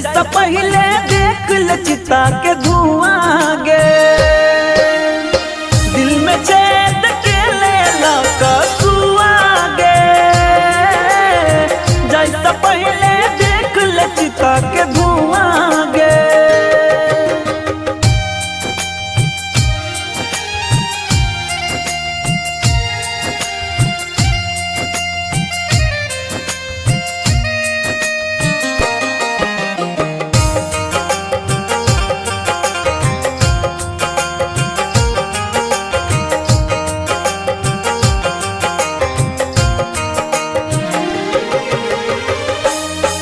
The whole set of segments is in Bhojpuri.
जैसा पहले देख ले चिता के धुआं गे, दिल में छेद के ले लगा सुआ गे। जैसा पहले देख ले चिता के धुआं गे।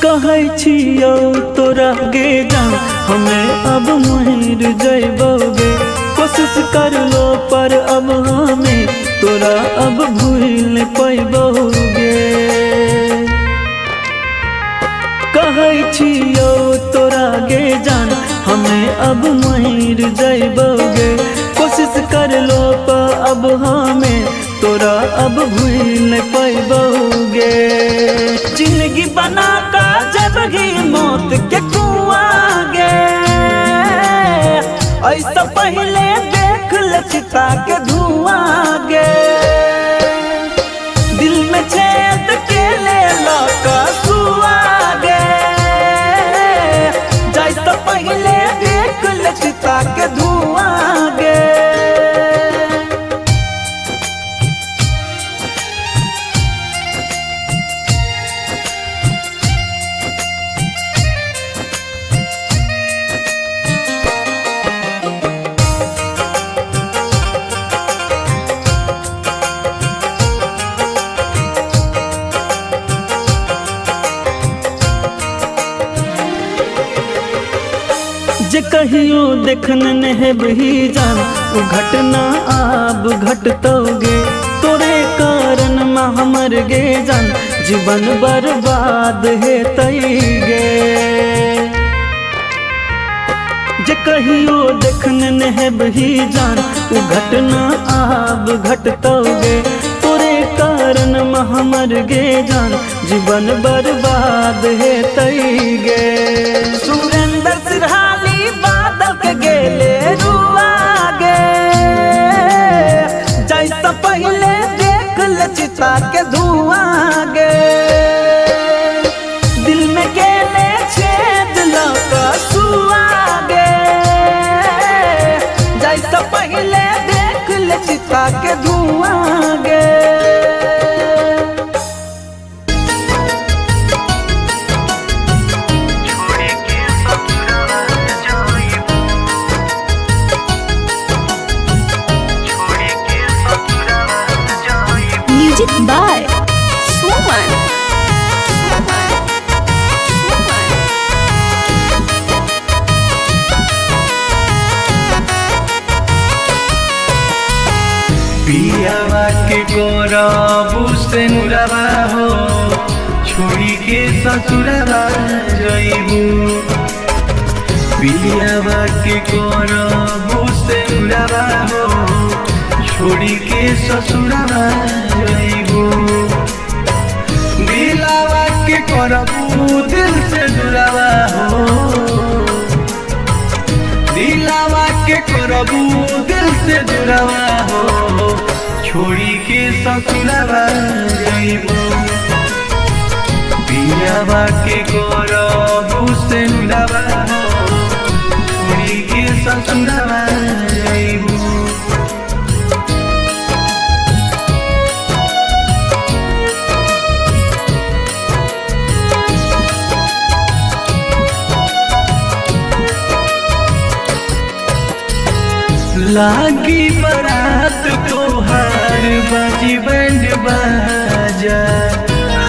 कहै छियौ तोरा गे जान हमें अब मर जइबोगे, कोशिश कर लो पर अब हमें तोरा अब भूल पैबोगे। कहै छियौ तोरा गे जान हमें अब मर जइबोगे, कोशिश कर लो पर अब हमें तोरा अब भूल पैबोगे। जिंदगी बना का जबगी मौत के कुआं गे, ऐसा पहले देख ले चिता के धुआं गे। दिल में छेद के ले लगा सुआ गे, जैसा पहले देख ले चिता के धुआं गे। जे कहियो देखन नहब ही जान वो घटना आब घटतोगे, तोरे कारण हमर गे जान जीवन बर्बाद हेतै गे। जे कहियो देखन नहब ही जान वो घटना आब घटतोगे, तोरे कारण हमर गे जान जीवन बर्बाद हेतै गे। सुरेंद्र सिरहाली बादल के गेले रुआ गे, जैसा पहले देख ले चिता के धुआं गे। दिल में गेले छेद लगा सुआ गे, जैसा पहले देख ले चिता के धुआं गे। Music by Suman. पियावा के गोरबू से नुरवा हो, छोड़ी के ससुरवा जइबू। पियावा के गोरबू से नुरवा हो, छोड़ी के ससुरवा जइबू। दिलावा के करबू दिल से जुड़ावा हो, दिलावा के करबू दिल से जुड़ावा हो, छोड़ी के ससुरवा जइबू। पियावा के करबू से नुरवा हो, छोड़ी के ससुरवा जइबू। लागी बारात तोहार बाजी बैंड बाजा,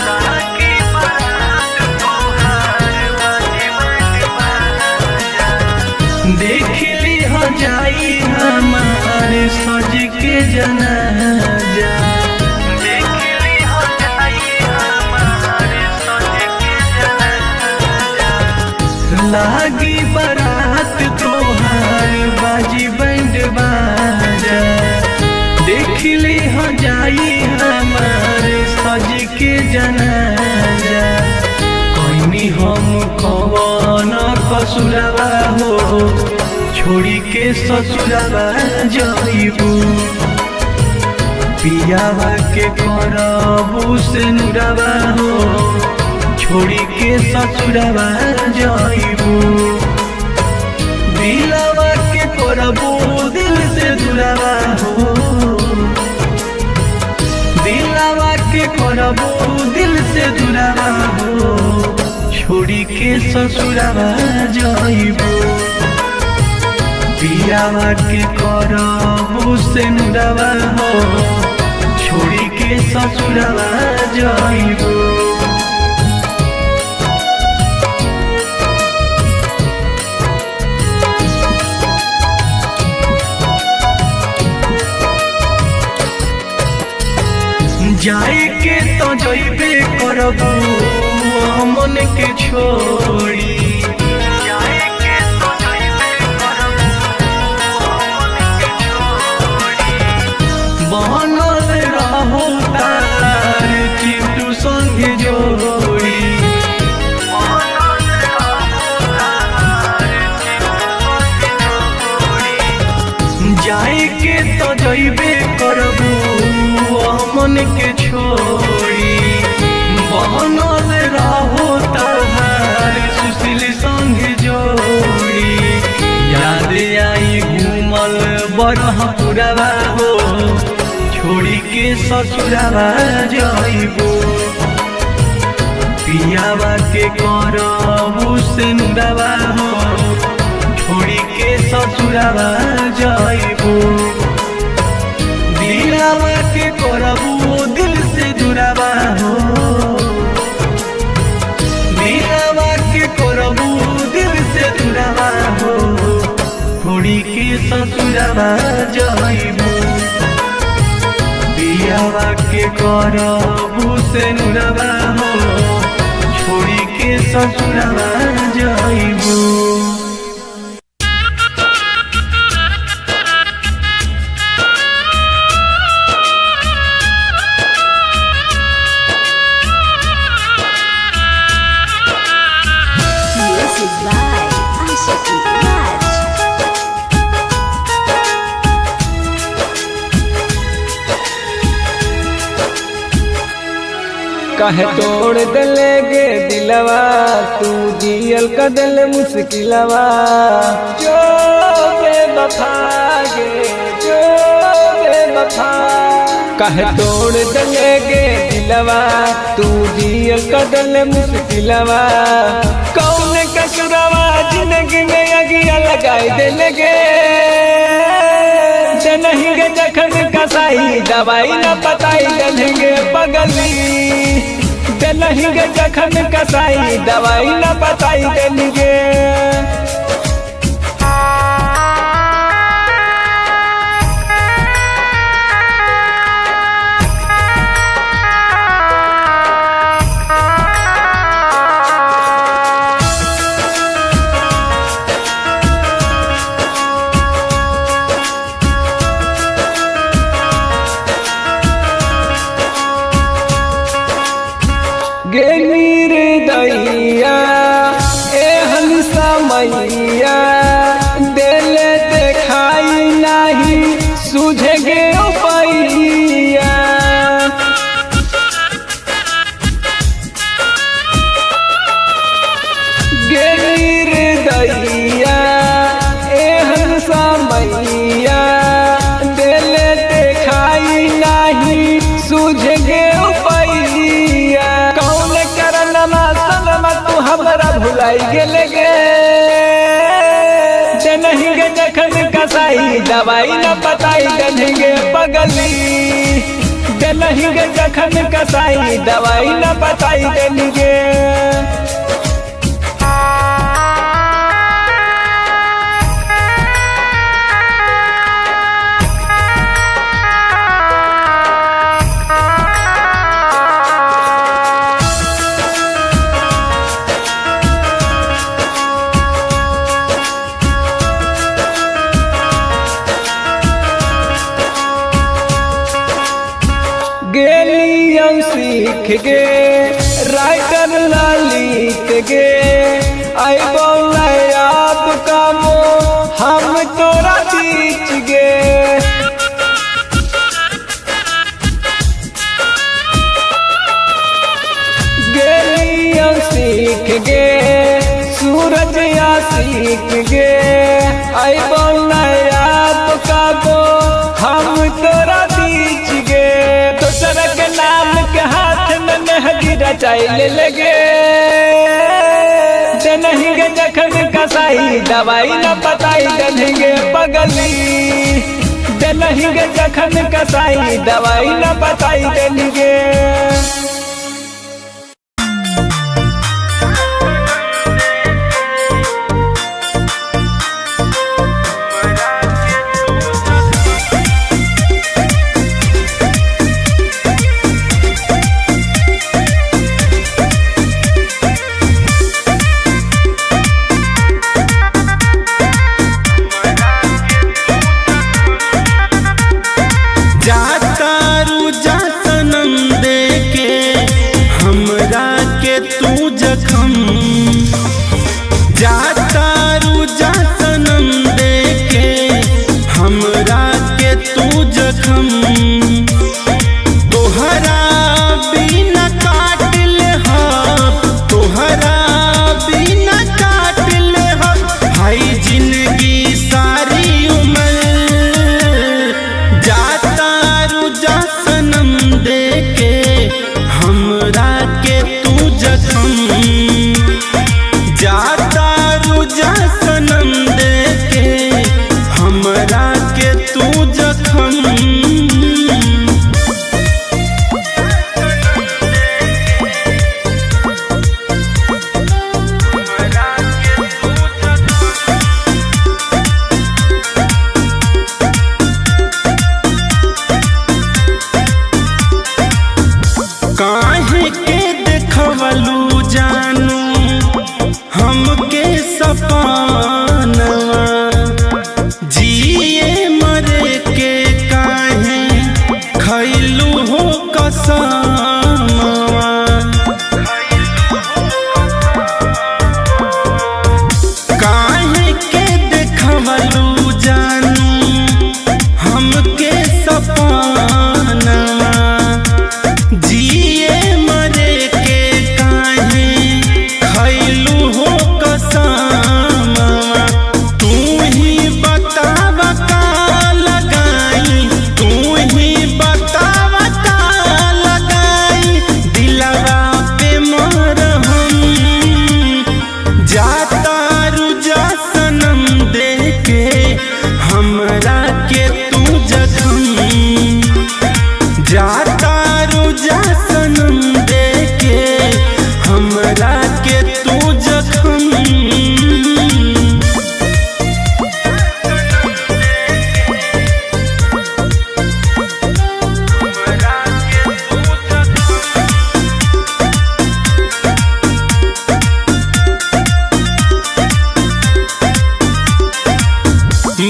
लागी बारात तोहार बाजी बैंड बाजा। देख ली हो जाई हमार सज के जनाजा, देख ली हो जाई हमार सज के जनाजा। लागी बारात तोहार बाजी बैंड बाजा, देख ली हो जाई हमार सज के जनाजा। कहनी हम कवन भसुरवा हो छोड़ी के ससुरवा जाइबू पियावा के करबू से नुरवा हो छोड़ी के ससुरवा जाइबू दिलवा के करबू दिल से दुरवा हो दिलवा के करबू दिल से दुरवा हो छोड़ी के ससुरवा जाइबू पियावा के करबू से नुरवा हो छोड़ी के ससुरवा जाइबू जाए के तो जइबे करबू मन के छोड़ी जाए के तो जइबे करबू मन के छोड़ी बनल रहू तार चिट्टू संग जोड़ी बनल रहू तार चिट्टू संग जोड़ी जाए के तो जइबे करबू मन के छोड़ी बनल रहो तहार सुशील संग जोड़ी याद आई घूमल बरहपुरवा हो छोड़ी के ससुरवा जाइबू पियावा के करबू से नुरवा हो छोड़ी के ससुरवा जाइबू दिलवा के करबू दिल से जुड़ावा हो दिलवा के करबू दिल से जुड़ावा हो छोड़ी के ससुरवा जाइबू पियावा के करबू से नुरवा हो छोड़ी के ससुरवा जाइबू कहे तोड़ दले गे दिलवा तू जियल का दिल मुश्किलवा जो बेवफा गे जो बेवफा कहे तोड़ दले गे दिलवा तू जियल का दिल मुश्किलवा कौन कसुरवा जिंदगी में अगिया लगाई दिल गे नहीं गे जखन कसाई दवाई न बताई देंगे पगली नहीं गे जखन कसाई दवाई न बताई देंगे गे निर्दयिया एहन समैया दिल देखाई नहीं सुझे गे पैया गे निर्दयिया एहन समैया दिल देखाई नहीं सुझे गे हमरा भुलाई गेले गे नहीं गे जखन कसाई दवाई न बताई देंगे पगली नहीं गे जखन कसाई दवाई न बताई देंगे गेलियन सीख गे राइटर ललित गे आई बोल सीख गे अबो नया तो कागो हम तोरा बीच गे दूसरा के नाम के हाथ में मेहंदी रचाई लगे नहीं गे जखन कसाई दवाई न बताई देंगे पगली नहीं गे जखन कसाई दवाई न बताई देंगे।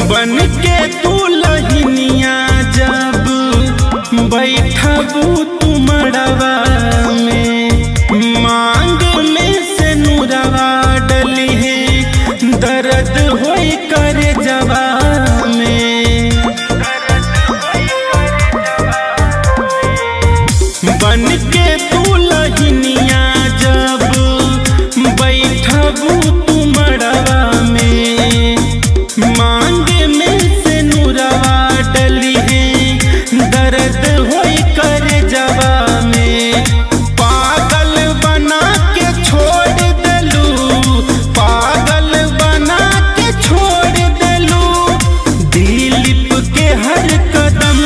बन के दुल्हनिया जब बैठबू तुमड़वा में मांग में से नूरवा डली है दर्द होई कर जवा में बन के दुल्हनिया जब बैठबू तुमड़वा में मांग में से नूरवा डली है दर्द होई कर जवा में पागल बना के छोड़ देलू पागल बना के छोड़ देलू दिलीप के हर कदम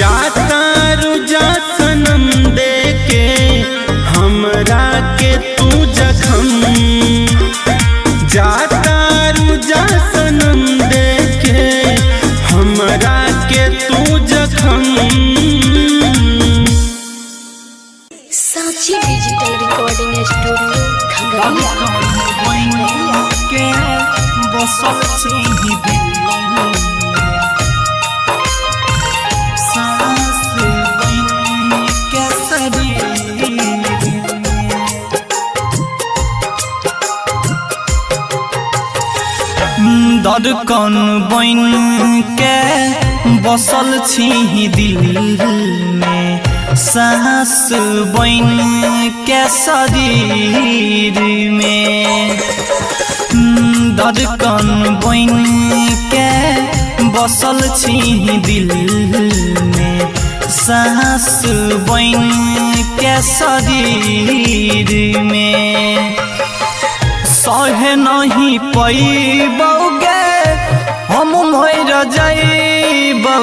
जाता रुझा सनम दे के हमरा के तू जखम जाता रुझा सनम दे के हमरा के तू जखम। साची डिजिटल रिकॉर्डिंग स्टूडियो के बसल छी दिल सांस बन के शरीर धड़कन बन के बसल छी दिल में सांस बन के शरीर में धड़कन बन के बसल छी दिल में, सांस बन के शरीर में। सहे नहीं पैबौगे हम मर जाइबौ,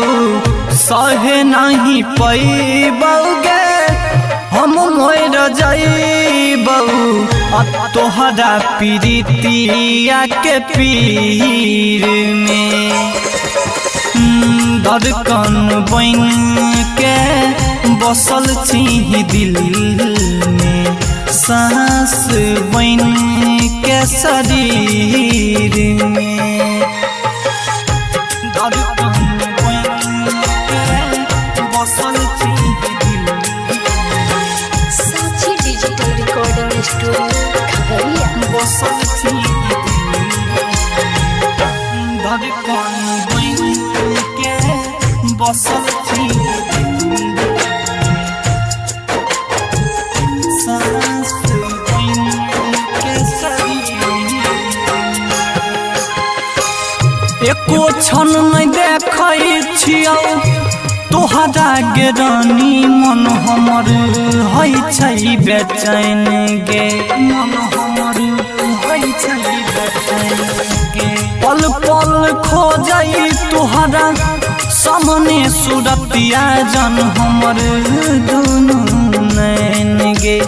सहे नहीं पैबौगे हम मर जाइबौ, तोहरा प्रीतिया के पीर में। धड़कन बन के बसल छी दिल में, सांस बन के शरीर में। धड़कन बन के बसल छी दिल में, साक्षी डिजिटल रिकॉर्डिंग स्टूडियो खगड़िया। बसल छी दिल में। धड़कन बन के बसल छी दिल में, सांस बन के शरीर में। एको क्षण नहीं देखै छियौ तोहरा गे रानी, मन हमर है छै बेचैन गे, मन हमर है छै बेचैन गे। पल पल खो जाई तोहरा सामने सूरतिया जन हमर दुनू नैन गे।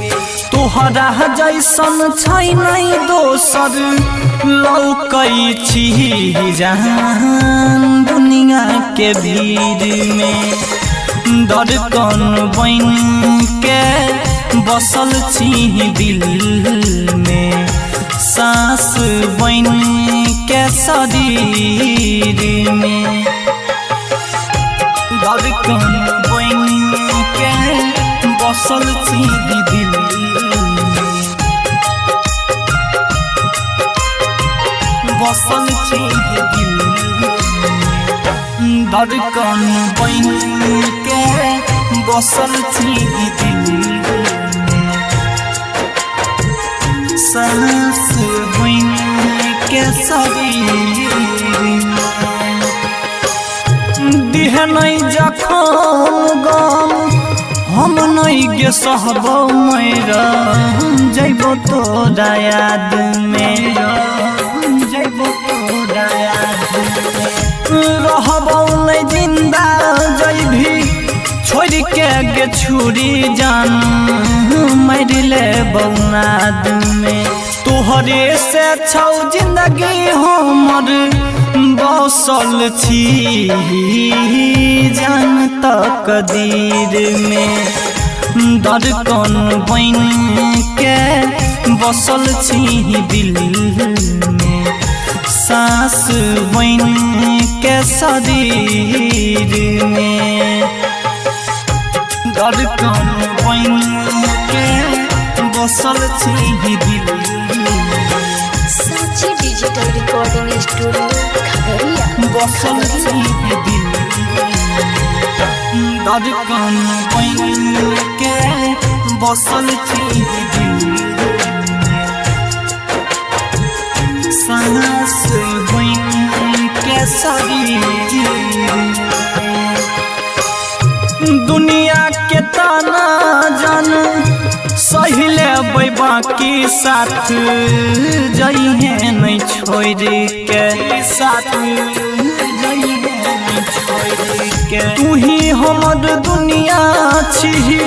तोहरा जैसन छै नहीं दोसर लौकै छी जहान दुनिया के भीड़ में। धड़कन बन के बसल छी दिल में, सांस बन के शरीर में। धड़कन बन के बसल छी दिल में, बसल छी दिल में। धड़कन बन के बसल छी दिल में, सांस बन के शरीर में। दिह नहीं जखन गम हम नहीं गे सहबौ, मैरा जइबो तोरा याद में, जइबो तोरा याद में। रहबौ नहीं जिंदा जइभी छोड़ के गे छुरी जान, मर लेबौ नाद में। तोहरे से छौ जिंदगी हमर बसल छी जान तकदीर में। धड़कन बन के बसल छी दिल में, सांस बन के शरीर में। धड़कन बन के बसल छी दिल में, साक्षी डिजिटल रिकॉर्डिंग स्टूडियो खगड़िया। बसल छी दिल में। धड़कन बन के बसल छी दिल में, सांस बन के शरीर में। दुनिया के ताना जान सही लेबै बाकी साथ जइहे नहीं छोड़ के, साथ जइहे नहीं छोड़ के। तू ही हमर दुनिया छी,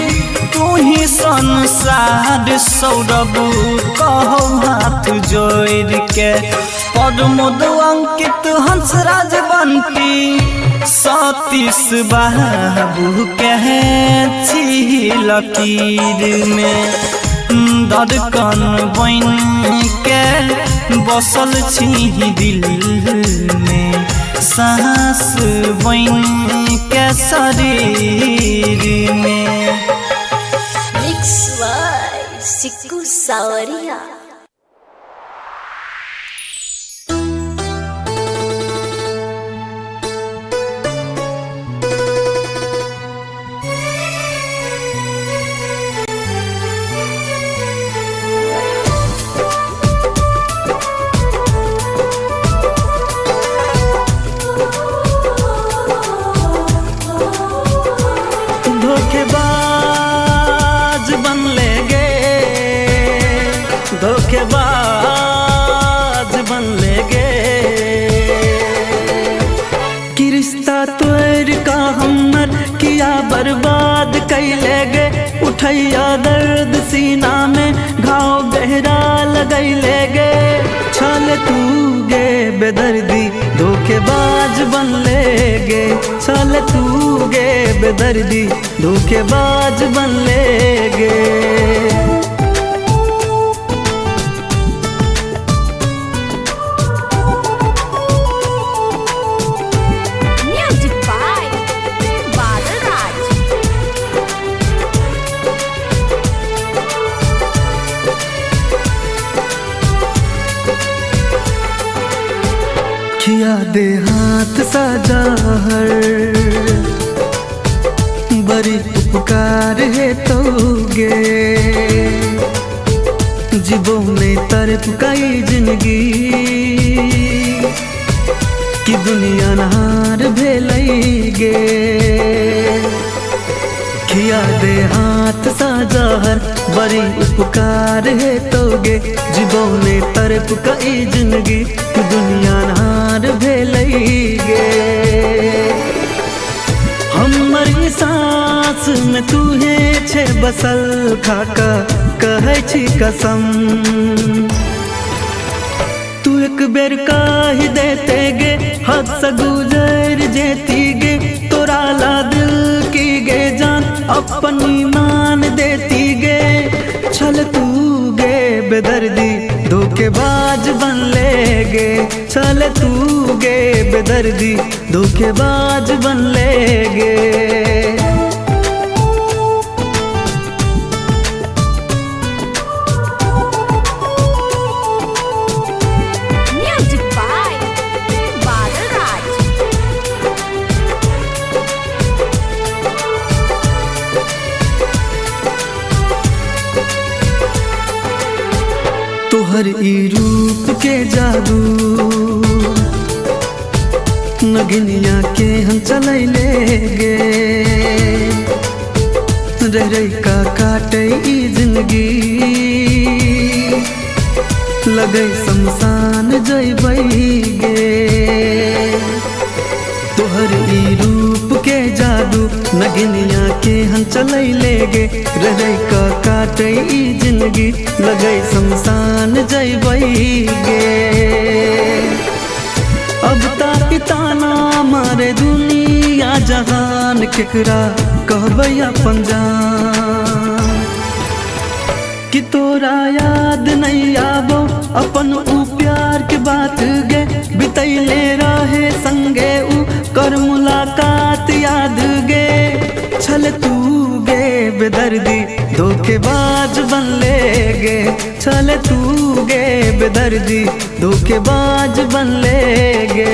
तू ही संसार सौरभ कहौ हाथ जोड़ के। पद्मोद अंकित हंसराज बंटी सतीश बाबू के छी लकीर में। धड़कन बन के बसल छी दिल में, सांस बन के शरीर में। मिक्स बाय सिक्कू सावरिया। सजैले गे छल तू गे बेदर्दी धोखेबाज बनले गे छल तू गे बेदर्दी धोखेबाज बनले गे Music by Badal Raj. किया दे हाथ साजा हर बड़ी उपकार है तोगे जीवो में तरफ कई जिंदगी कि दुनिया नहार भेलई गे किया दे हाथ साजा हर बड़ी उपकार है तोगे जीवो में तरफ कई जिंदगी कि दुनिया नहार भेलई गे हमर ई सांस में तू है छे बसल खाका कहै छी कसम तू एक बेर कहि देते गे हद से गुजर जेती गे तोरा ला दिल की गे जान अपनी मान देती गे छल तू गे बेदर्दी धोखेबाज बनले गे छल तू गे बेदर्दी धोखेबाज बनले गे Music by Badal Raj. तोहर ई रूप के जादू नगनिया के हम चलैले गे रह का काटे ई जिंदगी लगे शमशान जैबै गे तोहर ई रूप के जादू नगनिया के हम चलैले गे रह का काटे ई जिंदगी लगे शमशान जैबै गे अब ताकि ताना मारे दुनिया जहान केकरा कहबै अपन जान कि तोरा याद नहीं आबो अपन ऊ प्यार के बात गे बितैले रहे संगे ऊ कर मुलाकात याद गे छल तू गे बेदर्दी धोखेबाज बनले गे छल तू गे बेदर्दी धोखेबाज बनले गे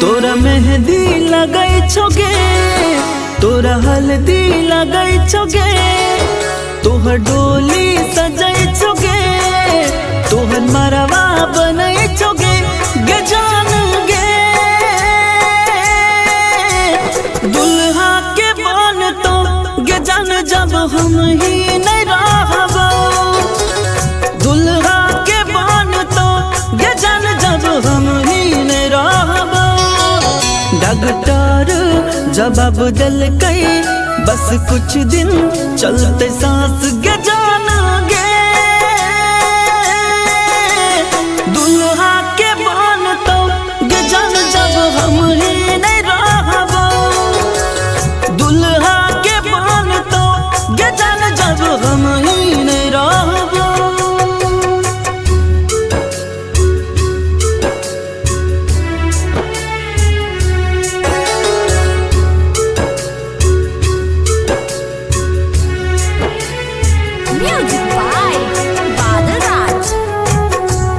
तोरा मेहंदी लगै छोगे तोरा हल्दी लगै छोगे तोहर डोली सजै छोगे तोहर मरवा बनै छोगे गे जान गे दुल्हा के बन तो गे जान जब हम ही नहीं रहबो दुल्हा के बन तो गे जान जब हम ही नहीं रहबो डॉक्टर जवाब दिलकै बस कुछ दिन चलते सांस गे जान गे दुल्हा के बन तो गे जान जब हम ही नहीं रहबो दुल्हा के बन तो गे जान जब हम ही नहीं रहबो Music by Badal Raj.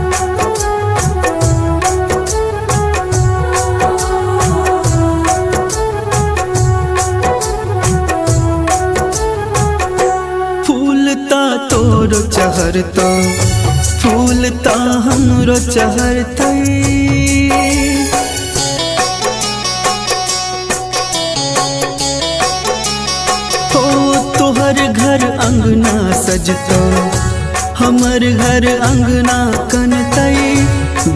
फूल ता तोर चहर तो फूल ता हमरो चहरतै हो तोहर घर अंगना सजतो हमर घर अंगना कनतै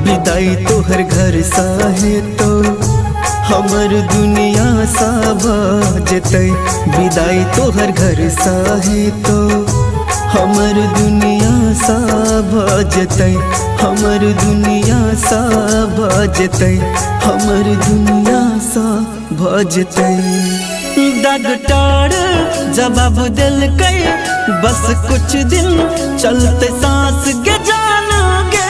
विदाई तोहर घर साहे तो हमर दुनिया सा भजतै विदाई तोहर घर साहे तो हमर दुनिया सा भजतै हमर दुनिया सा भजतै हमर दुनिया सा भजतै डॉक्टर जवाब दिलकै बस कुछ दिन चलते सांस के जान गे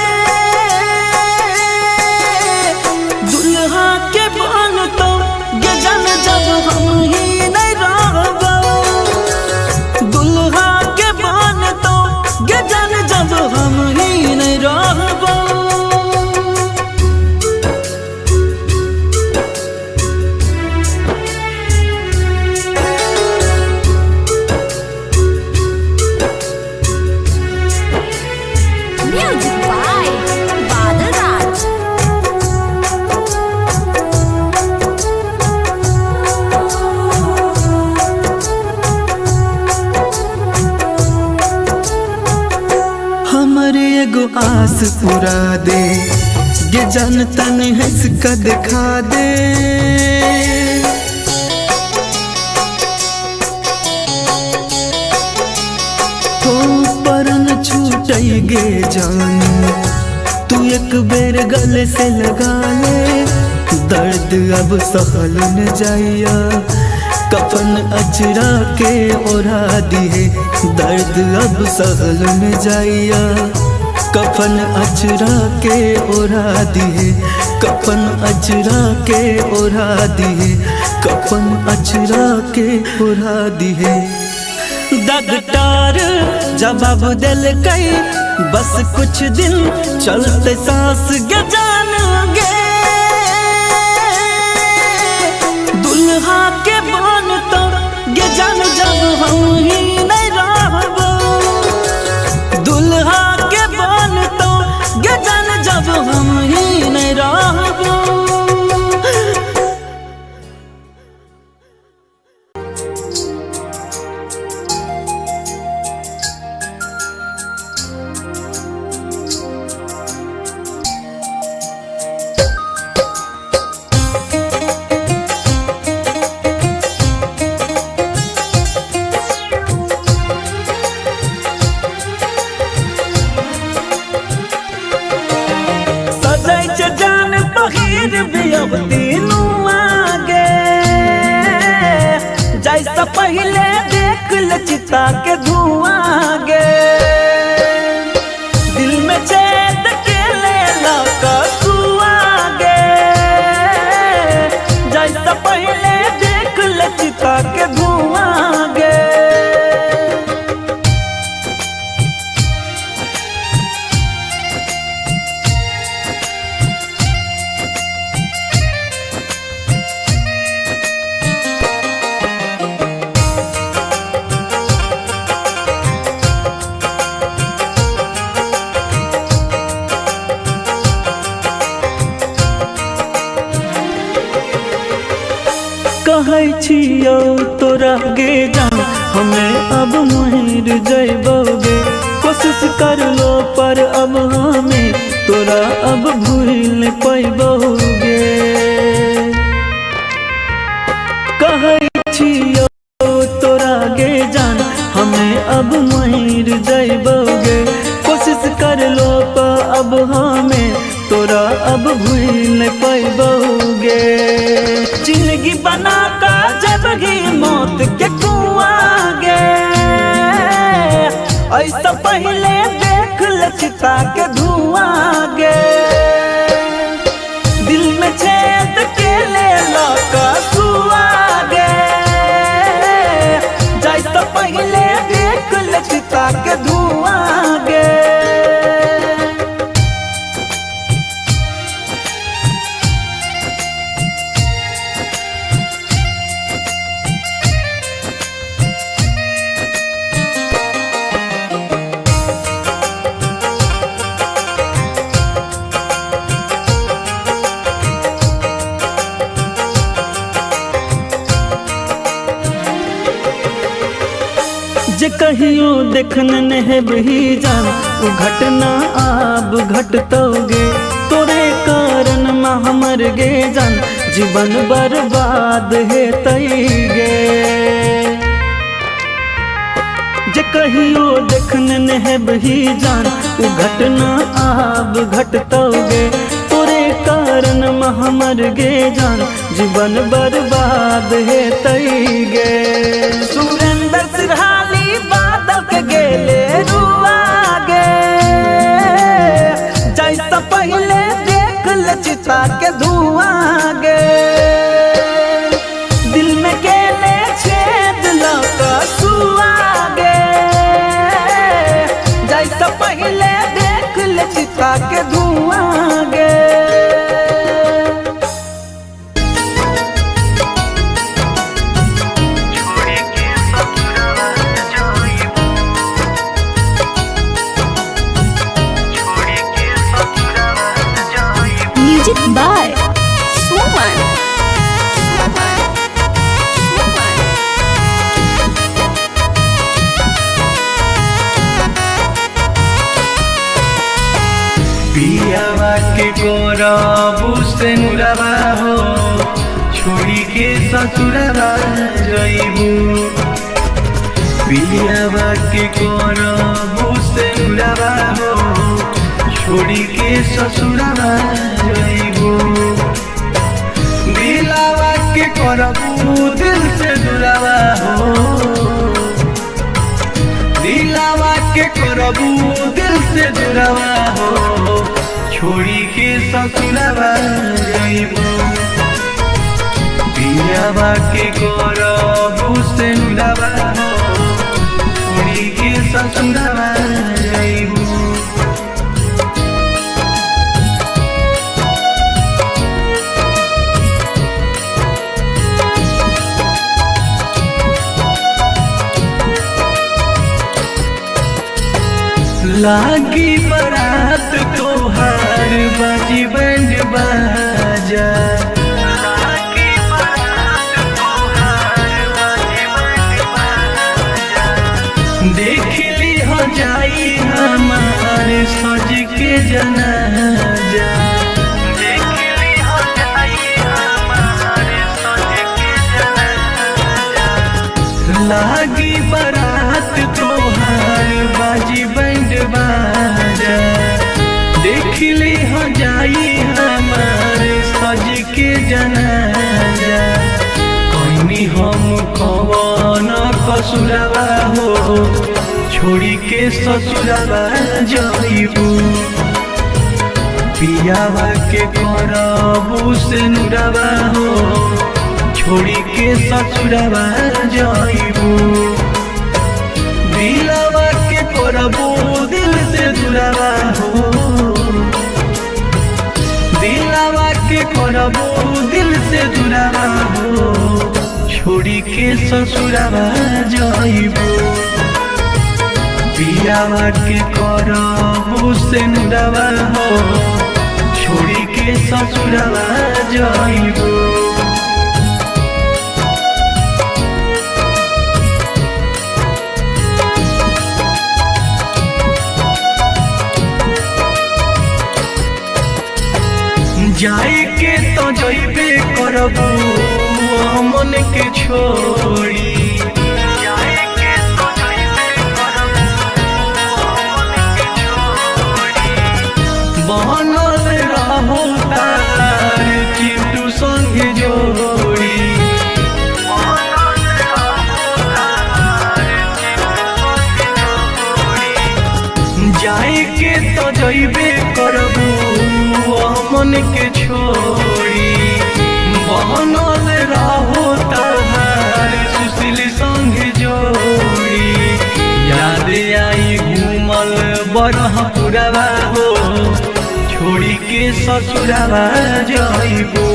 दुल्हा के बन तो गे जान जब हम ही नहीं रहबो दुल्हा के बन तो गे जान जब हम ही नहीं रहबो Music by Badal Raj. हमर एगो आस पूरा दे गे जान तन हंस का दिखा दे हो परन छूटै गे जान तू एक बेर गले से लगा ले दर्द अब सहल न जाइया कफन अचरा के ओढ़ा दिए दर्द अब सहल न जाइया कफन अचरा के ओढ़ा दिए कफन अचरा के ओढ़ा दिए कफन अचरा के ओढ़ा दिए डॉक्टर जवाब दिलकै बस कुछ दिन चलते सांस गे जान गे दुल्हा के बन तो गे जान जब हम ही नहीं रहबो दुल्हा के बन तो गे जान जब हम ही नहीं रहबो जैसा पहले देख लचिता के धुआं गे दिल में छेद के ले लकसुआ गे जैसा पहले देख लचिता के धुआं गे कहै छियौ तोरा गे जान हमें अब मर जइबोगे कोशिश कर लो पर अब हमें तोरा अब भूल पैबोगे कहै छियौ तोरा गे जान हमें अब मर जइबोगे कोशिश कर लो पर अब हमें तोरा अब भूल पैबोगे जिंदगी बना का जब ही मौत के कुआं गे ऐसा पहले देख लचिता के धुआं गे दिल में छेद के ले लकसुआ गे जैसा पहले देख लचिता के धुआं गे जे कहियो देखन नहब ही जान उ घटना आब घटतोगे तोरे कारण में हमर गे जान जीवन बर्बाद है तैगे जे कहियो देखन नहब ही जान उ घटना आब घटतोगे तोरे कारण में हमर गे जान जीवन बर्बाद है तैगे सुरेंद्र सिरहाली बादल के गेले रुआ गे जैसा पहले देख ले चिता के धुआं गे दिल में केले छेद लगा सुआ गे जैसा पहले देख ले चिता के धुआं गे Music by Suman. पियावा के गोरबू से नुरवा हो छोड़ी के ससुरवा जइबू पियावा के गोरबू से नुरवा हो छोड़ी के ससुरवा जइबू दिलावा के करबू दिल से दुरावा हो दिलावा के करबू दिल से दुरावा हो छोड़ी के ससुरवा जइबू पियावा के करबू से नुरवा हो छोड़ी के ससुरवा जइबू लागी बारात तोहार बाजी बैंड बाजा लागी बारात तोहार बाजी बैंड बाजा देख ली हो जाई हमारे सज के जनाजा देख ली हो जाई हमारे सज के जनाजा लागी बारात तोहार बाजी बैंड बाजा देख ली हो जाई हमारे सज के जनाजा कोई हम कौन कसुरवा हो छोड़ी के ससुरवा जइबू पियावा के करबू से नुरवा हो छोड़ी के ससुरवा जइबू दिलावा के करबू दिल से दुरावा हो दिलावा के करबू दिल से दुरावा हो छोड़ी के ससुरवा जइबू पियावा के करबू से नुरवा हो छोड़ी के ससुरवा जइबू जाए के तो जइबे करबू मन के छोड़ी जाए के तो जइबे करबू मन के छोड़ी बनल रहो तार चिट्टू संग जोड़ी बनल रहो तार चिट्टू संग जोड़ी जाए के तो जइबे करबू मन के छोड़ी बनल रहो तहार सुशील संग जोड़ी याद आई घूमल बरहपुरवा हो छोड़ी के ससुरवा जइबू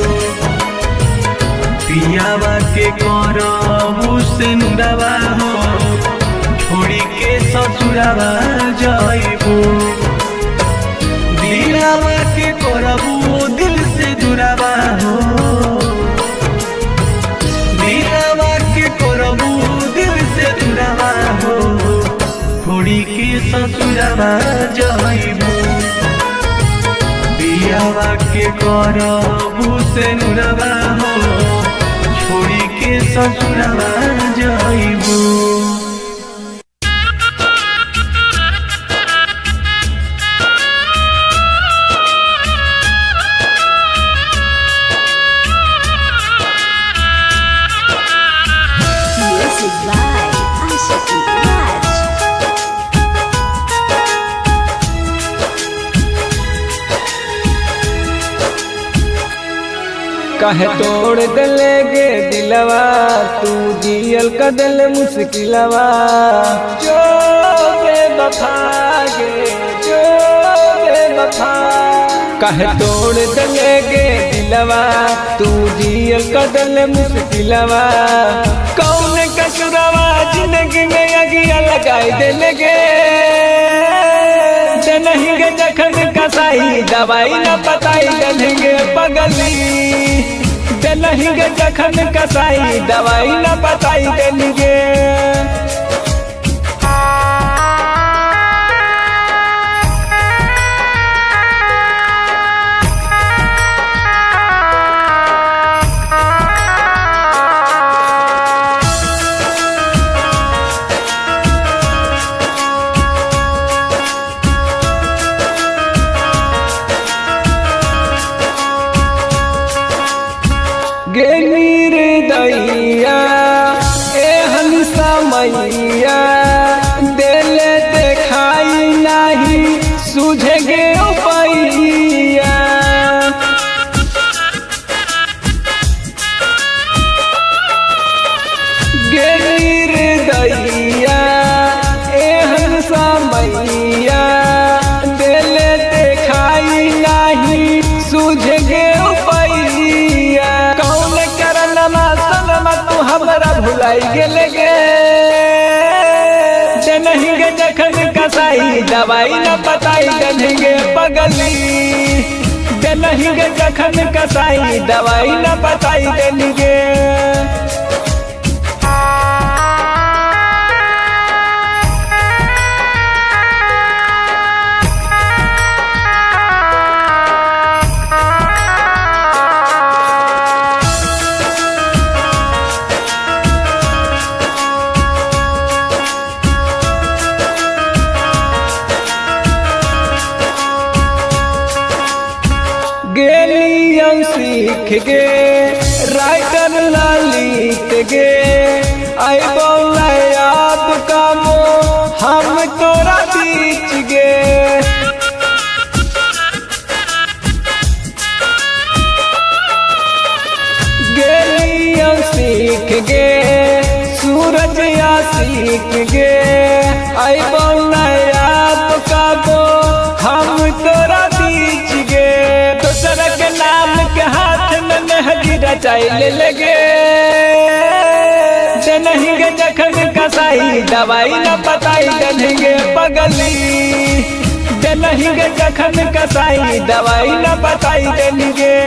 पियावा के करबू से नुरवा हो छोड़ी के ससुरवा जइबू दिलावा के करबू दिल से दुरावा हो दिलावा के करबू दिल से दुरावा हो ससुरवा जाइबू बियावा के करबू से नुरवा हो छोड़ी के ससुरवा जाइबू। Music by Ashiki Raj. कहे तोड़ दले गे दिलवा तू जियल का दिल मुश्किलवा जो बेवफा गे जो बेवफा कहे तोड़ दले गे दिलवा तू जियल का दिल मुश्किलवा कौन कसुरवा जिंदगी में अगिया लगाई दिल गे नहीं गे जखन कसाई दवाई न बताई देंगे पगली नहीं गे जखन कसाई दवाई न बताई देंगे। गे निर्दयिया एहन समैया देले देखाई नहीं सुझे गे उपैया गे निर्दयिया एहन समैया देले देखाई नहीं सुझे गे उपैया तू हमरा भुलाई गेले गे नहीं गे जखन कसाई दवाई न बताई देंगे पगली नहीं गे जखन कसाई दवाई न बताई देंगे। गेलियन सीख गे राइटर ललित गे आई बोला याद कामो हम तोरा बीच गे गेलियन सीख गे सूरज या सीख गे आई बोला याद कामो हम तोरा बीच गे दूसरा के नाम के हाथ में मेहंदी रचाई ले लगे नहीं गे जखन कसाई दवाई न बताई देंगे पगली नहीं गे जखन कसाई दवाई न बताई देंगे।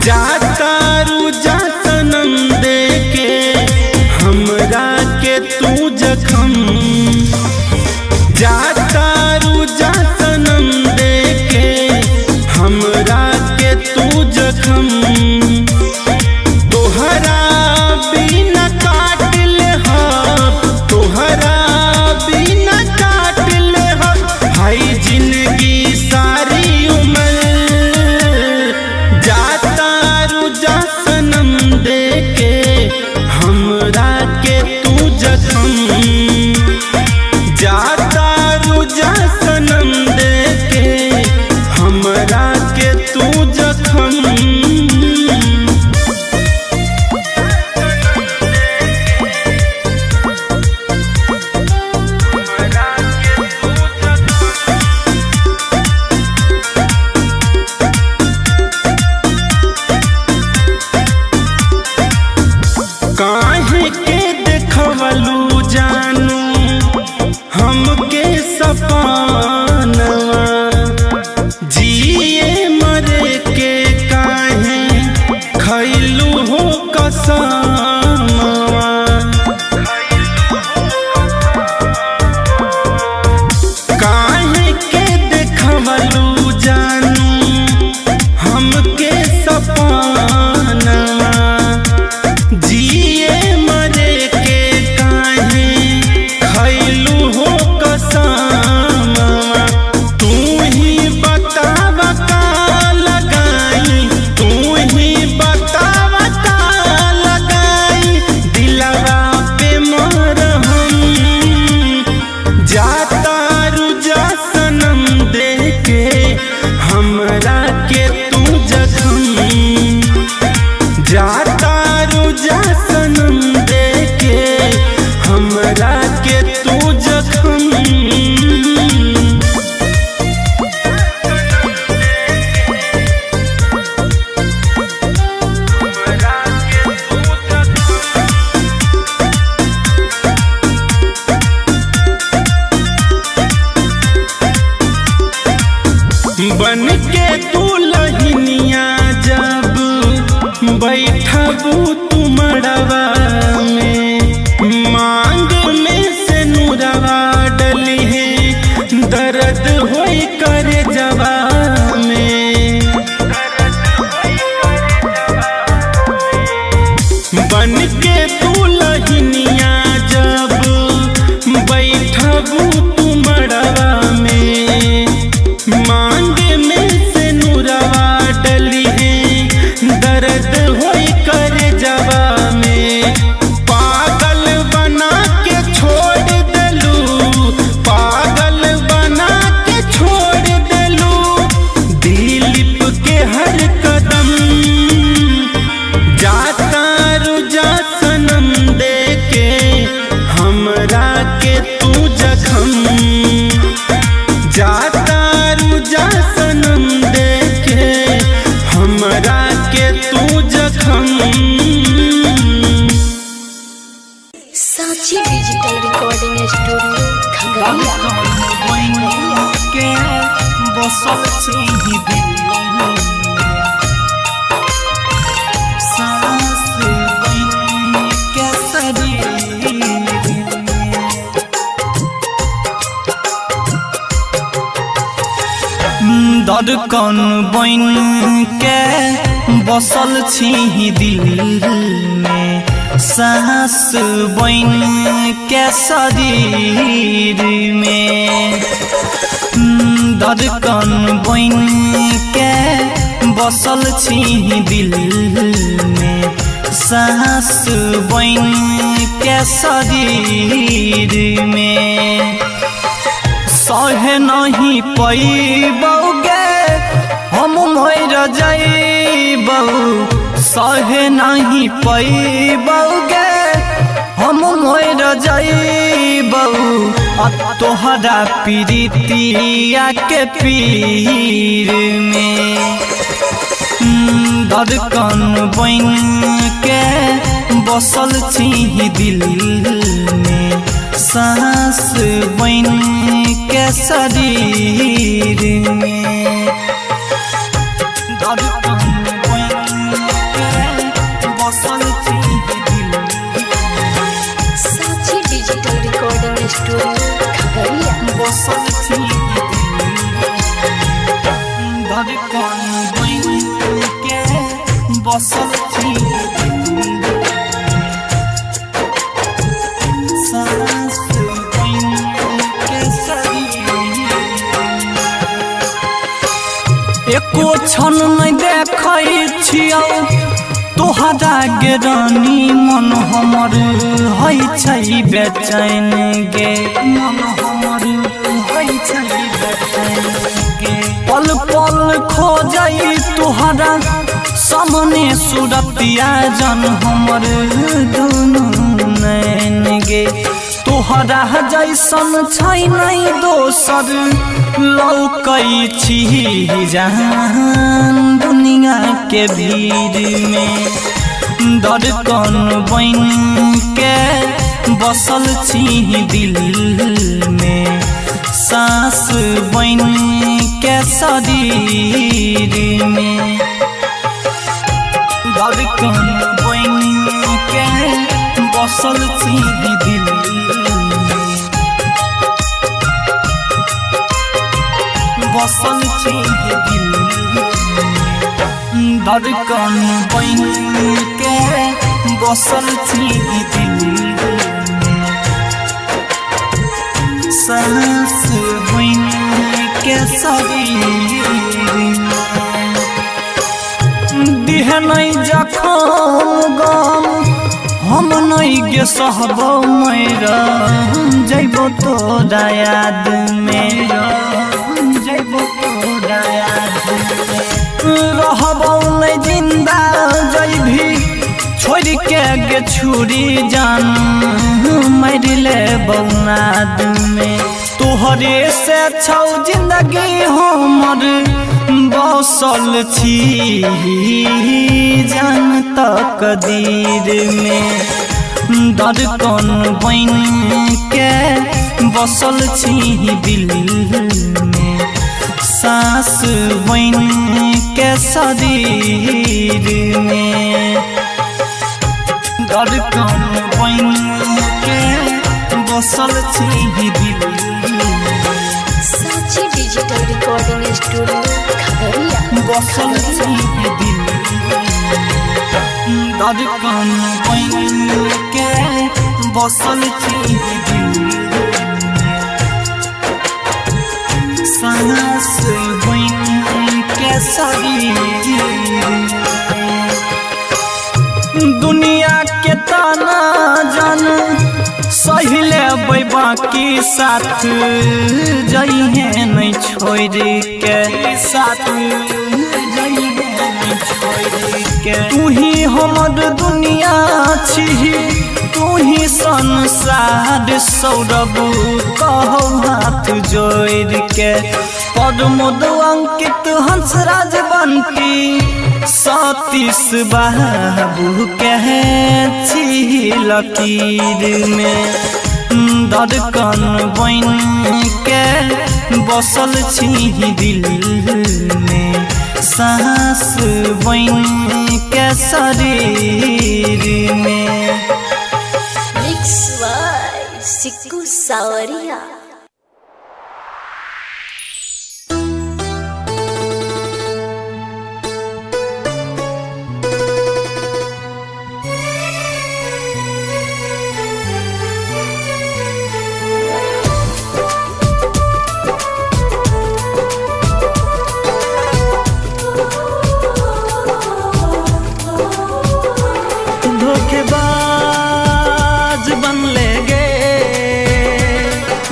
जा तारू जा सनम दे बन के दुल्हनिया जब बैठबू तू मड़वा में, मांगे में से नुरवा डली है दर्द होई कर जवा में। पागल बना के छोड़ देलू, पागल बना के छोड़ देलू, दिलीप के हर कदम जाता रुजा सनम दे के हमरा के तू जखम, जाता रुजा सनम दे के हमरा के तू जखम। साची डिजिटल रिकॉर्डिंग स्टूडियो खगड़िया। के बसल छी दिल सांस बन के शरीर में, धड़कन बन के बसल छी दिल में, सांस बन के शरीर में, धड़कन बन के बसल छी दिल में, सांस बन के शरीर में। सहे नहीं पैबौगे हम मर जइबौ, सहे नहीं पैबौगे हम मर जइबौ, तोहरा प्रीतिया के पीर में। धड़कन बन के बसल छी दिल में, सांस बन के शरीर में, धड़कन बन के बसल छी दिल में। साची डिजिटल रिकॉर्डिंग स्टूडियो खगड़िया। बसल छी धड़कन बन के बसल छी सांस बन के शरीर। एको क्षण नहीं देखै छियौ तोहरा गे रानी, मन हमर है छै बेचैन गे, मन हमर है छै बेचैन गे। पल पल खोजै तोहरा सामने सूरतिया जन हमर दुनू नैन गे। तोहरा जैसन छै नहीं दोसर लौकै छी जहान दुनिया के भीड़ में। धड़कन बन के बसल छी दिल में, सांस बन के शरीर में। धड़कन बन के बसल छी दिल में, बसल छी दिल में। धड़कन बन के बसल छी दिल में, सांस बन के शरीर में। दिह नहीं जखम गम हम नहीं गे सहबो, मैरा जइबो तोरा याद में, जइबो तोरा याद में। रहबो नहीं जिंदा जइभी छोड़ के गे छुरी जान, मर लेबो नाद में। तोहरे से छौ जिंदगी हमर बसल छी जान तकदीर में। धड़कन बन के बसल छी दिल में, सांस बन के शरीर में। धड़कन बन के बसल छी दिल में। साची डिजिटल रिकॉर्डिंग स्टूडियो खगड़िया। बसल छी दिल में। धड़कन बन बसल छी दिल में सांस बन के शरीर। दुनिया के ताना जान सहिले बाकी साथ जइहे नहीं छोड़ के साथ जइहे नहीं छोड़ के। तू ही हमर दुनिया छी तू ही संसार सौरभ कहो हाथ जोड़ के। पद्मोद अंकित हंसराज बनती सतीश बाबू कहे छी लकीर में धड़कन बन के बसल छी दिल में सांस बन के शरीर में। मिक्स बाय सिक्कू सावरिया।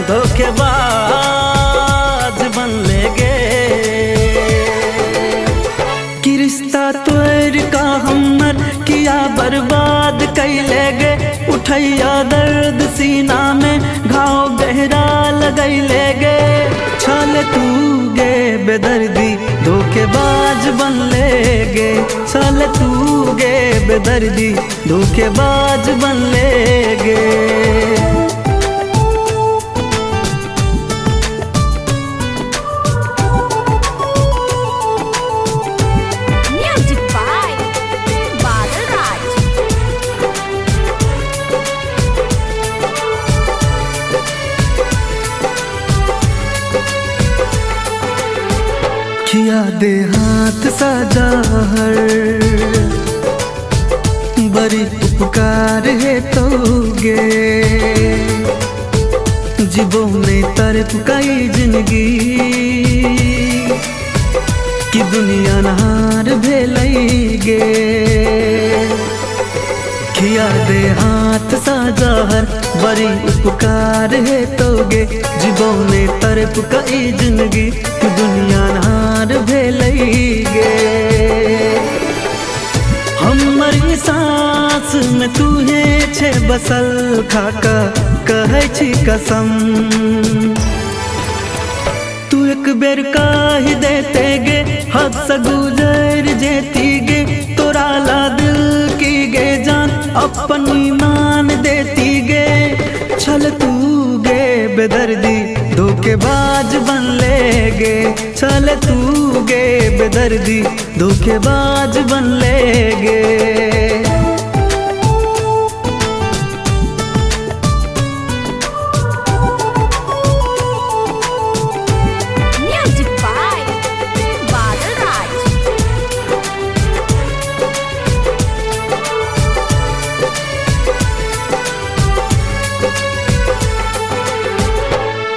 धोखेबाज बन लेगे कि रिश्ता तोड़ का हमर किया बर्बाद कैले गे। उठैया दर्द सीना में घाव गहरा लगैले गे। छल तू गे बेदर्दी धोखेबाज बन लेगे। छल तू गे बेदर्दी धोखेबाज बन लेगे। किया दे हाथ सजाहर बड़ी उपकार है तोगे। जीवों ने तरफ कई जिंदगी कि दुनिया नहार भेलैगे। किया दे हाथ सजाहर बड़ी उपकार है तोगे। जीवों ने तरफ कई जिंदगी कि दुनिया नहार भेलैगे। हमर सांस में तू है छे बसल खाका कहै छी कसम। तू एक बेर कह देते गे हद से गुजर जेती गे। तोरा ला दिल की गे जान अपन ईमान देती गे। छल तू गे बेदर्दी धोखेबाज बन लेगे। छल तू गे बेदर्दी धोखेबाज बन लेगे।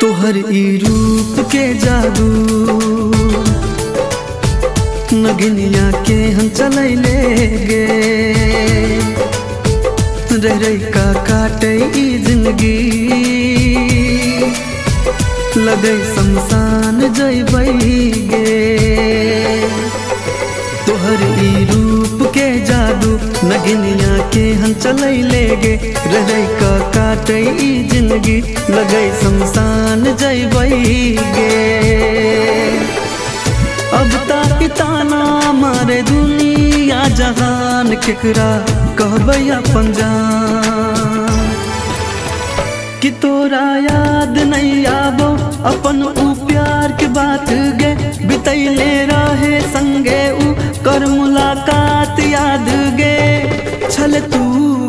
तोहर ई रूप के जादू नगिनिया के हम चलैले गे। रह का काटे ई जिंदगी लगे शमशान जैबै गे। तोहर ई रूप के जादू नगिनिया के हम चलैले गे। रह का काटे ई जिंदगी लगे शमशान जैबै गे। अब तक ताना मारे दुनिया जहान केकरा कहबै अपन जान। कि तोरा याद नहीं आबो अपन ऊ प्यार के बात गे। बितैले रहे संगे ऊ कर मुलाकात याद गे। छल तू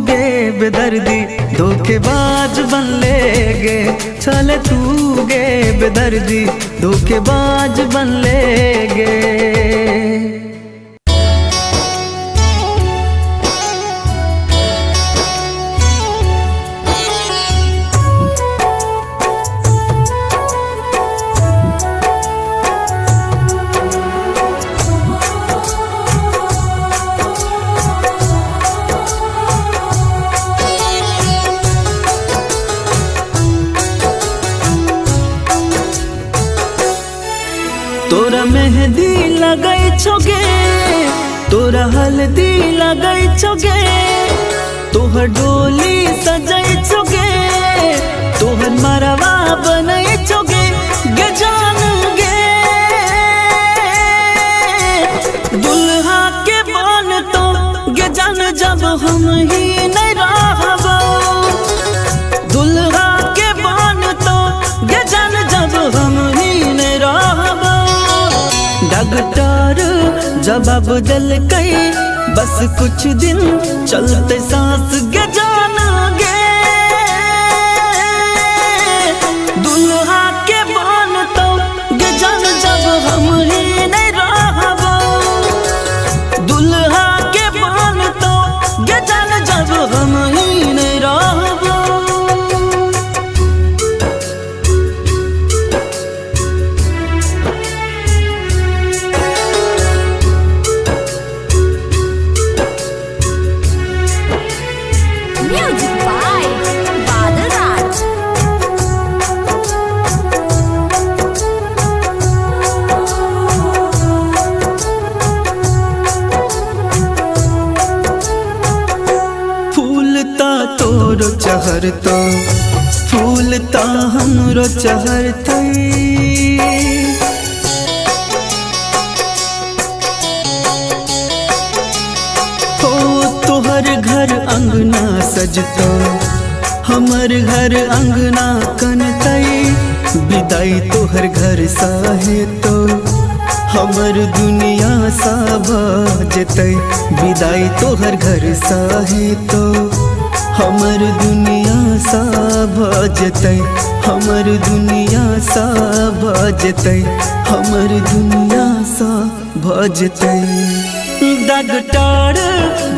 गे बेदर्दी धोखेबाज बन लेगे। छल तू गे बेदर्दी धोखेबाज बन लेगे। तोरा मेहंदी लगै छोगे तोरा हल्दी लगै छोगे तोहर डोली सजै छोगे तोहर मरवा बनै छोगे गे जान गे दुल्हा के बन तो गे जान जब हम ही नहीं रहबो दुल्हा के बन तो गे जान जब हम ही नहीं रहबो डॉक्टर जवाब दिलकै बस कुछ दिन चलते सांस गे जान गे दुल्हा के बन तो गे जान जब हम ही नहीं रहबो दुल्हा के बन तो गे जान जब हम ही नहीं रहबो Music by Badal Raj. फूलता तोरो चहरता फूलता हमरो चहरतै हो तोहर घर अंगना सजता हमर घर अंगना कनतै विदाई तोहर घर साहे तो हमर दुनिया सा भजतै विदाई तोहर घर साहे तो हमर दुनिया सा भजतै हमर दुनिया सा भजतै हमर दुनिया सा भजतै डॉक्टर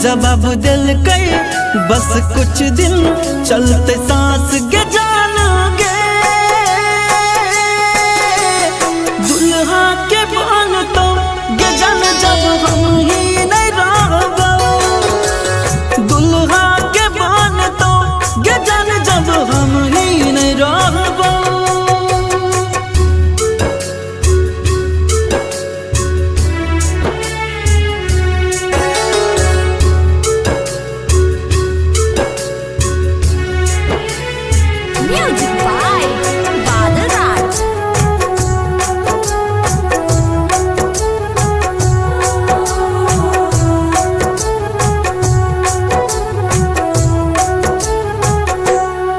जवाब दिलकै बस कुछ दिन चलते सांस गे जान गे दुल्हा के बन तो गे जान जब हम ही नहीं रहबो दुल्हा के बन तो गे जान जब हम ही नहीं रहबो Music by Badal Raj.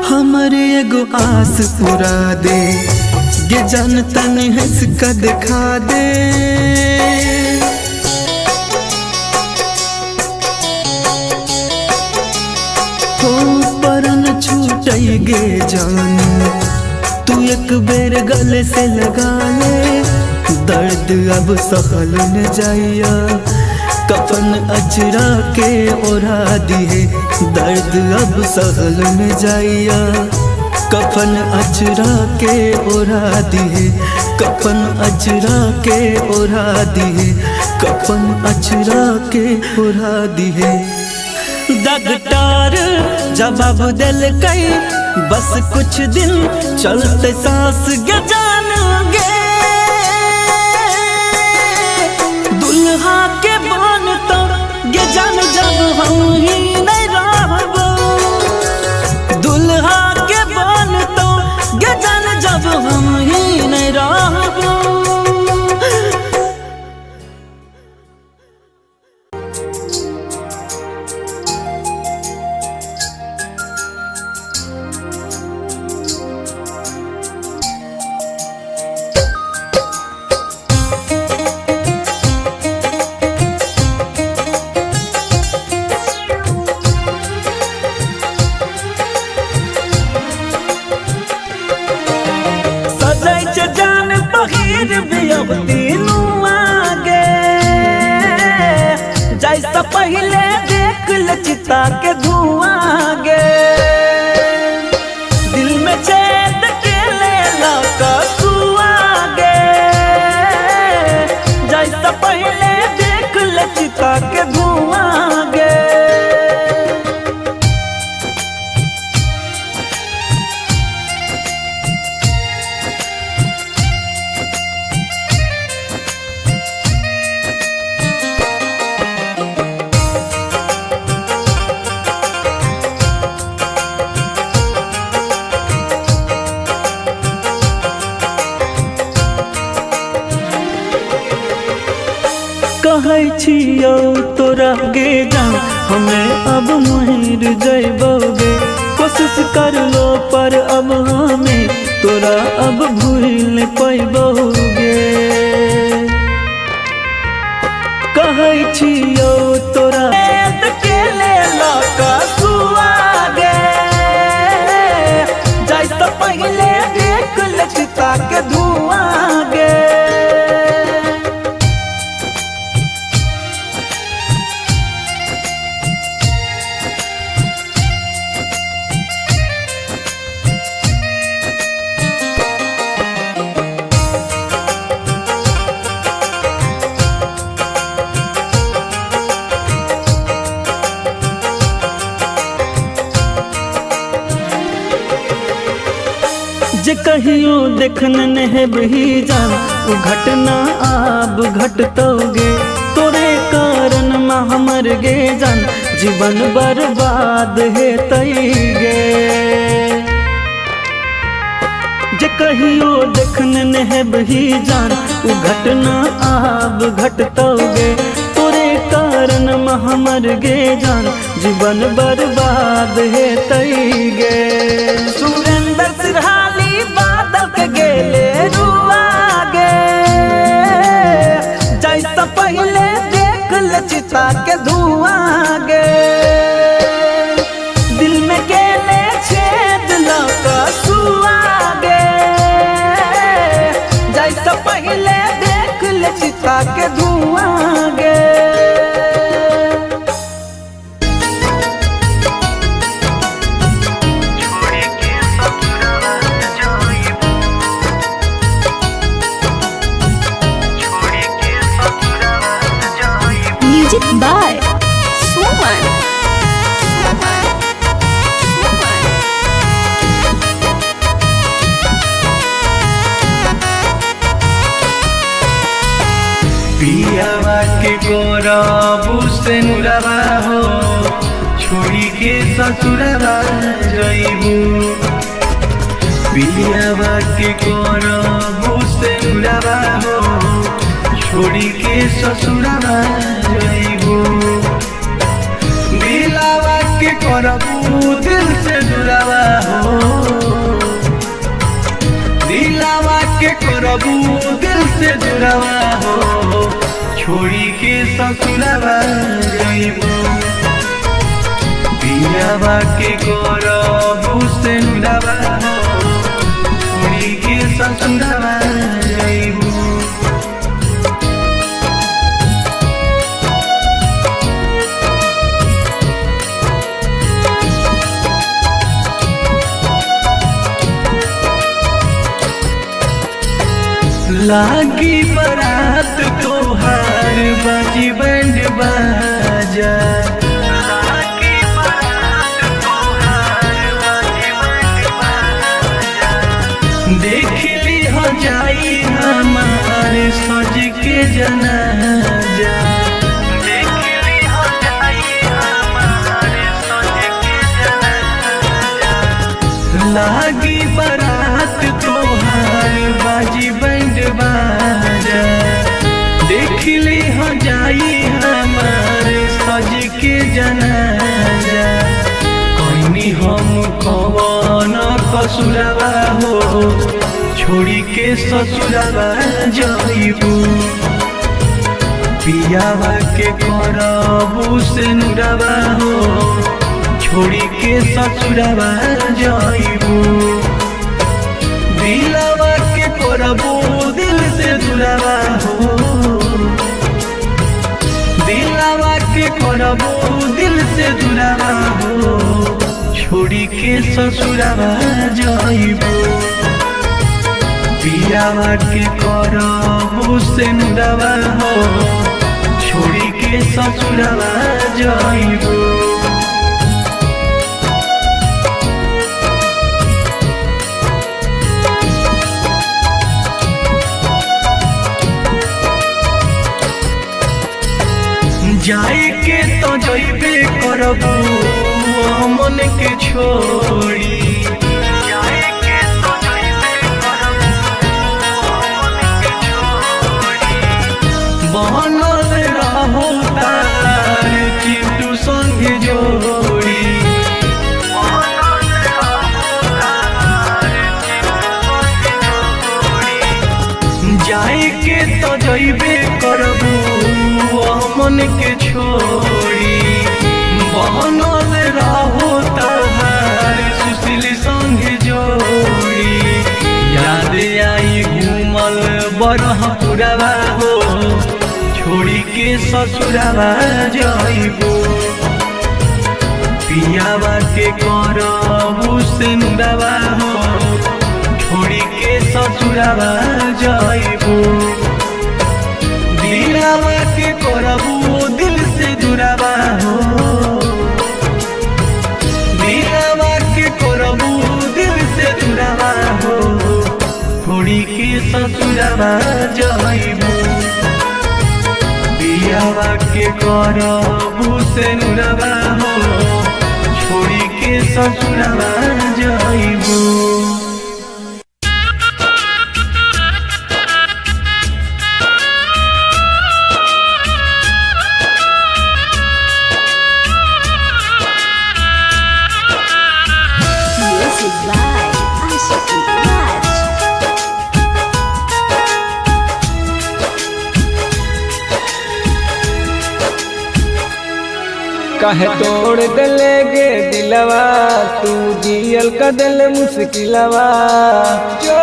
हमर एगो आस पूरा दे गे जान तन हंस का दिखा दे हो परन छूटै गे जान तू एक बेर गले से लगा ले दर्द अब सहल न जाइया कफन अचरा के ओढ़ा दिए दर्द अब सहल न जाइया कफन अचरा के ओढ़ा दिए कफन अचरा के ओढ़ा दिए कफन अचरा के ओढ़ा दिए डॉक्टर जवाब दिलकै बस कुछ दिन चलते सांस गे जान गे दुल्हा के बन तो गे जान जब हम ही नहीं रहबो दुल्हा के बन तो गे जान जब हम ही नहीं रहबो जैसा पहले देख लचिता के धुआं गे दिल में छेद के ले लगा सुआ गे जैसा पहले देख लचिता के धुआं गे छियो तोरा गे जान हमें अब मोहिर जैबोगे कोशिश कर लो पर अब हमें तोरा अब भूल पैबोगे कहै छियो तोरा के ले सुआगे जाय तो पहले देख लचता के धुआं गे जे कहियो देखन नहीं बही जान वो घटना आब घटतोगे तोरे कारण में हमर गे जान जीवन बर्बाद है गे जे कहियो देखन नहीं बही जान वो घटना आब घटतोगे तोरे कारण में हमर गे जान जीवन बर्बाद है गे सुरेंद्र सिरहाली बादल के गेले रुआगे जैसा पहले देख लचिता के धुआं गे दिल में गेले छेद लौका सुआगे जैसा पहले देख लचिता के धुआं गे Music by Suman. पियावा के गोरबू से नुरावा हो छोड़ी के ससुरवा जइबू पियावा के गोरबू से नुरावा हो छोड़ी के ससुरवा जइबू दिलावा के करबू दिल से दुरावा हो दिलावा के करबू दिल से दुरावा हो छोड़ी के ससुरवा जइबू पियावा के करबू से नुरावा हो छोड़ी के ससुरवा जइबू लागी बरात तोहार बाजी बैंड बाजा लागी बरात तोहार बाजी बैंड बाजा देख ली हो जाई हमारे सज के जनाजा देख ली हो जाई हमारे सज के जनाजा लागी बरात तोहार बाजी बैंड बाजा देख ली हो जाई हमारे सज के जनाजा कहनी हम कौन कसुरवा हो छोड़ी के ससुरवा जइबू पियावा के करबू से नुरावा हो छोड़ी के ससुरवा जइबू दिलावा के करबू दिल से दुरावा हो दिलावा के करबू दिल से दुरावा हो छोड़ी के ससुरवा जइबू पियावा के करबू से नुरावा हो छोड़ी के ससुरवा जइबू जाए के तो जइबे करबू मन के छोड़ी जाए के तो जइबे करबू मन के छोड़ी बनल रहो जाए के तो जइबे करबू मन के छोड़ी बनल रहो तहार सुशील संग जोड़ी याद आई घूमल बरहपुरवा हो छोड़ी के ससुरवा जाइबो पियावा के करबू सिंदवा हो छोड़ी के ससुरवा जाइबो दिलवा के करबू दिल से जुड़ावा हो दिलवा के करबू दिल से जुड़ावा हो छोड़ी के ससुरवा जाइबो पियावा के करबू सिंदवा हो छोड़ी के ससुरवा जाइबो। Music by Ashiki Raj. कहे तोड़ दले गे दिलवा तू जियल का दिल मुश्किलवा जो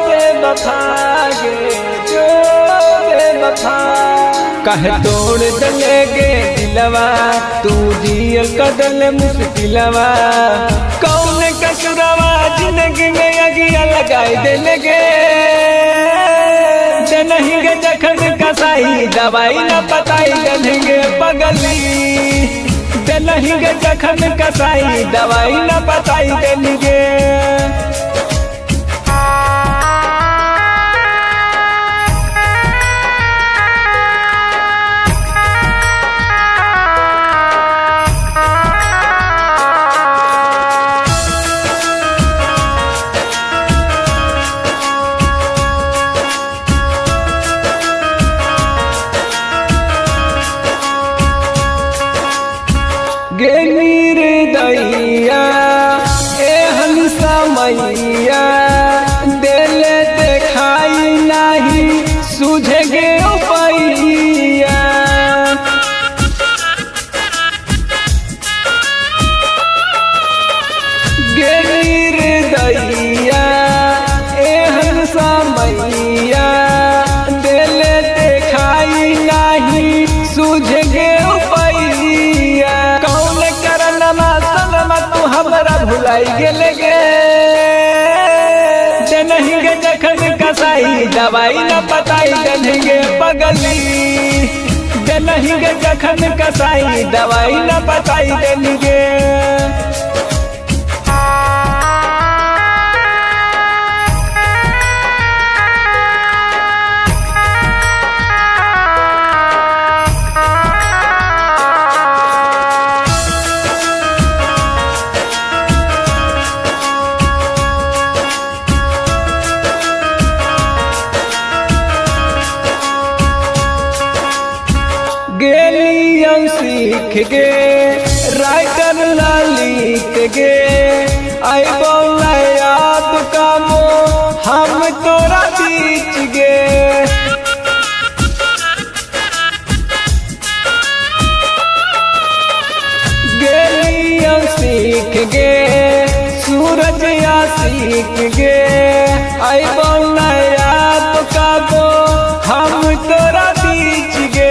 बेवफा गे जो बेवफा कहे तोड़ दले गे दिलवा तू जियल का दिल मुश्किलवा कौन कसुरवा जिंदगी में अगिया लगाई दिल गे नहीं गे जखन कसाई दवाई न बताई देंगे पगली नहीं गे जखन कसाई दवाई न बताई देंगे गे निर्दयिया एहन समैया दिल देखाई नहीं सुझे गे उपैया गे निर्दयिया एहन समैया दिल देखाई नहीं सुझे गे उपैया कौन करनमा सनमा तू हमरा भुलाई गेले गे नहीं गे जखन कसाई दवाई न बताई देंगे पगली नहीं गे जखन कसाई दवाई न बताई देंगे गेलियन सीख गे राइटर ला लिख गे आई बोला याद कामो हम तोरा बीच गे गेलियन सीख गे सूरज या सीख गे आई बोला याद कामो हम तोरा बीच गे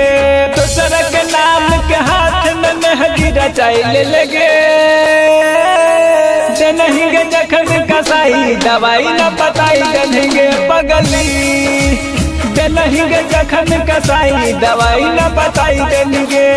दूसरा के नाम के हाथ में मेहंदी रचाई ले लगे नहीं गे जखन कसाई दवाई न बताई देंगे पगली नहीं गे जखन कसाई दवाई न बताई देंगे।